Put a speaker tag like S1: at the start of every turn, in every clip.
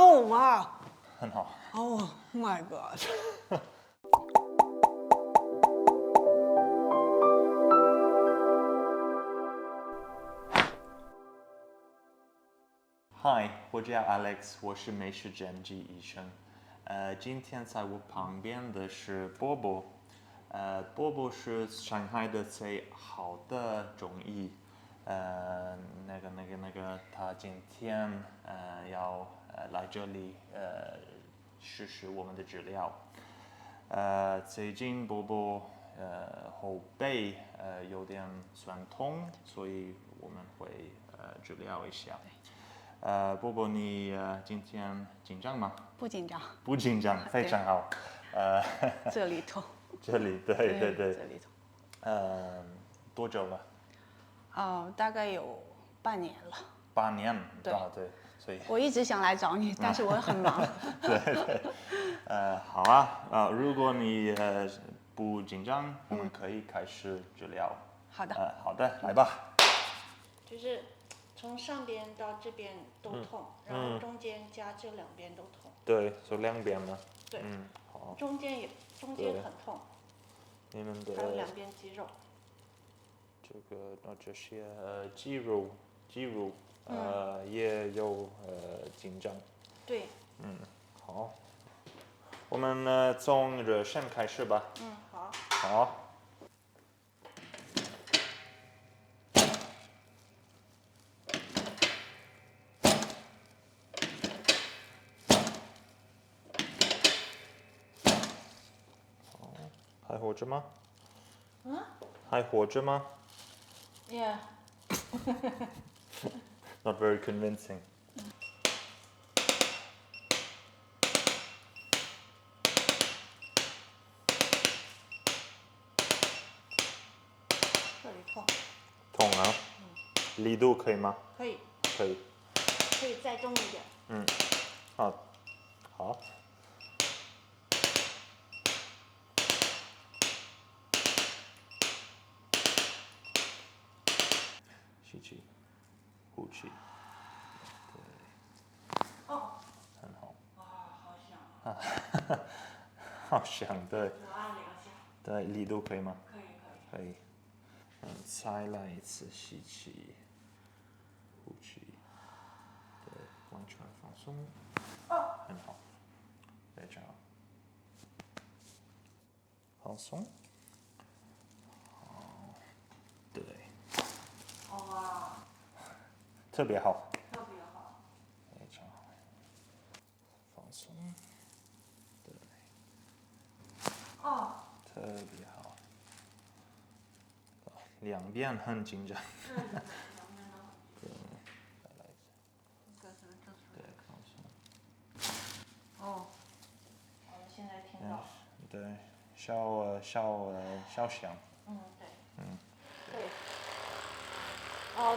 S1: Oh wow!
S2: 很好。
S1: Oh my god!
S2: Hi， 我叫 Alex， 我是美食诊剂医生。今天在我旁边的是波波。波波是上海的最好的中医。他今天要来这里实施我们的治疗。最近波波后背有点酸痛，所以我们会治疗一下。波波，你今天紧张吗？
S1: 不紧张。
S2: 不紧张，非常好。
S1: 这里痛。
S2: 这里，对。
S1: 这里痛。
S2: 多久了？
S1: 大概有半年了。
S2: 8年。
S1: 对。
S2: 对，所以。
S1: 我一直想来找你，但是我很忙。
S2: 对。好啊。如果你不紧张，我们可以开始治疗。
S1: 好的。
S2: 好的，来吧。
S3: 就是从上边到这边都痛，然后中间加这两边都痛。
S2: 对，就两边吗？
S3: 对。
S2: 好。
S3: 中间很痛。
S2: 你们的
S3: 还有两边肌肉。
S2: 这些肌肉也有紧张。
S3: 对。
S2: 好。我们从热身开始吧。
S3: 好。
S2: 好。还活着吗？还活着吗？
S3: Yeah.
S2: Not very convincing.
S3: 这里痛。
S2: 痛啊？力度可以吗？
S3: 可以。
S2: 可以。
S3: 可以再重一点。
S2: 好。好。吸气，呼气。对。很好。
S3: 哇，好响。
S2: 好响，对。
S3: 我按2下。
S2: 对，力度可以吗？
S3: 可以。
S2: 可以。再来一次吸气，呼气。对，完全放松。很好，非常好。放松。好，对。
S3: 哇。
S2: 特别好。
S3: 特别好。
S2: 非常好。放松。对。特别好。两边很紧张。
S3: 两边都很紧张。
S2: 再来一次。对，放松。
S3: 好了，现在听到了。
S2: 对，小响。
S3: 对。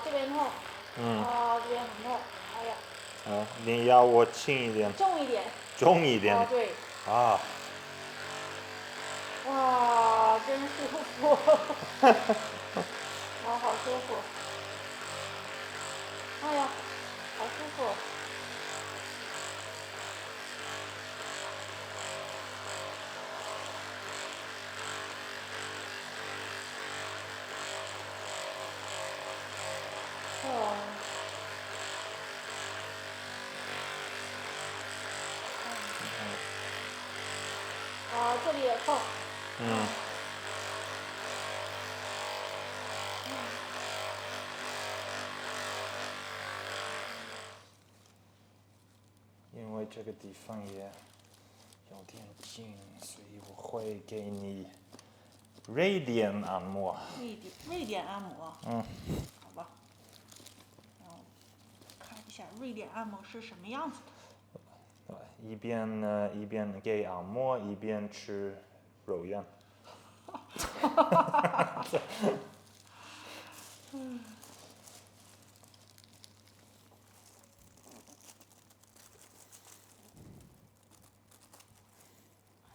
S3: 这边痛。这边很痛。哎呀。
S2: 你要我轻一点。
S3: 重一点。
S2: 重一点。
S3: 对。哇，真舒服。好舒服。哎呀，好舒服。这里也痛。
S2: 因为这个地方也有点紧，所以我会给你瑞典按摩。
S3: 瑞典按摩。好吧。看一下瑞典按摩是什么样子的。
S2: 一边给按摩，一边吃肉圆。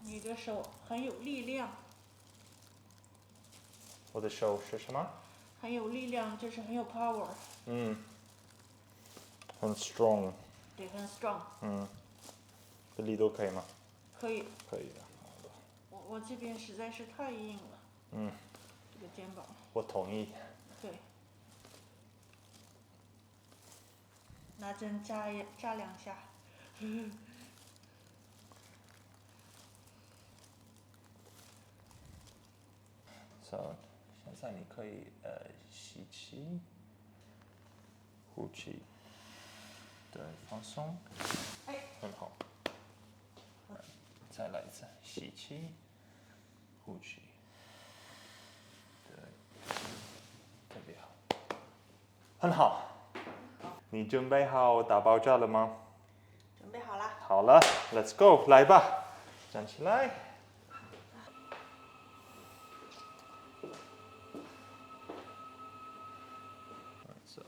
S3: 你的手很有力量。
S2: 我的手是什么？
S3: 很有力量，就是很有 power。
S2: 很 strong。
S3: 对，很 strong，
S2: 这力度可以吗？
S3: 可以。
S2: 可以的。
S3: 我这边实在是太硬了。这个肩膀。
S2: 我同意。
S3: 对。拿针扎2下。
S2: So， 现在你可以吸气，呼气，对，放松，很好。再来一次，吸气，呼气，对，特别好，很好。你准备好打爆炸了吗？
S3: 准备好啦。
S2: 好了 ，Let's go， 来吧，站起来。So，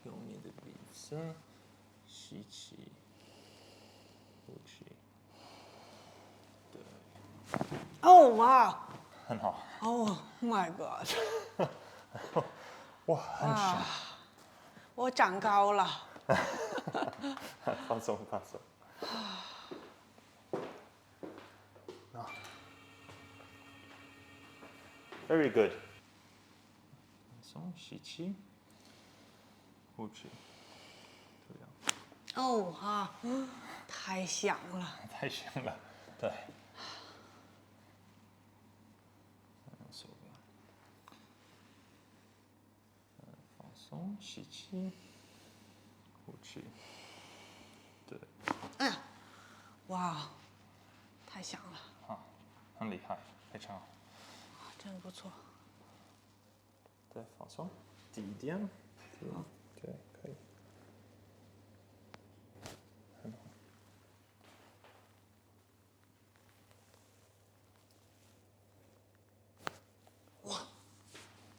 S2: 用你的鼻子吸气，呼气，对，
S1: 哦哇
S2: 很好。
S1: ，Oh my god！
S2: 哇，很爽。
S1: 我长高了。
S2: 放松，放松。Very good。放松，吸气，呼气，这样。
S1: 哦啊，太响了。
S2: 太香了，对。手边。放松，吸气，呼气，对。
S1: 哎呀，哇，太响了。
S2: 好，很厉害，非常好。
S1: 真不错。
S2: 对，放松，低一点。对，可以。很好。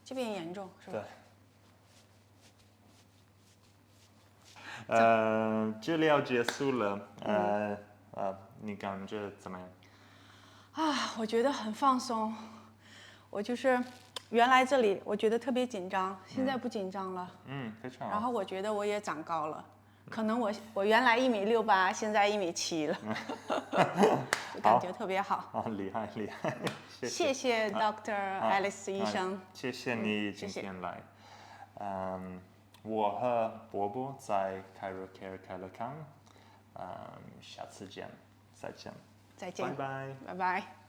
S1: 这边严重是吧？
S2: 对。治疗结束了，你感觉怎么样？
S1: 啊，我觉得很放松。我就是原来这里我觉得特别紧张，现在不紧张了。
S2: 非常好。
S1: 然后我觉得我也长高了，可能我原来1.68米，现在1.7米了，就感觉特别好。
S2: 啊，厉害厉害，
S1: 谢谢 Dr. Alice 医生。
S2: 谢谢你今天来。我和波波在 ChiroCare 开了康，下次见，再见。
S1: 再见。
S2: 拜拜。
S1: 拜拜。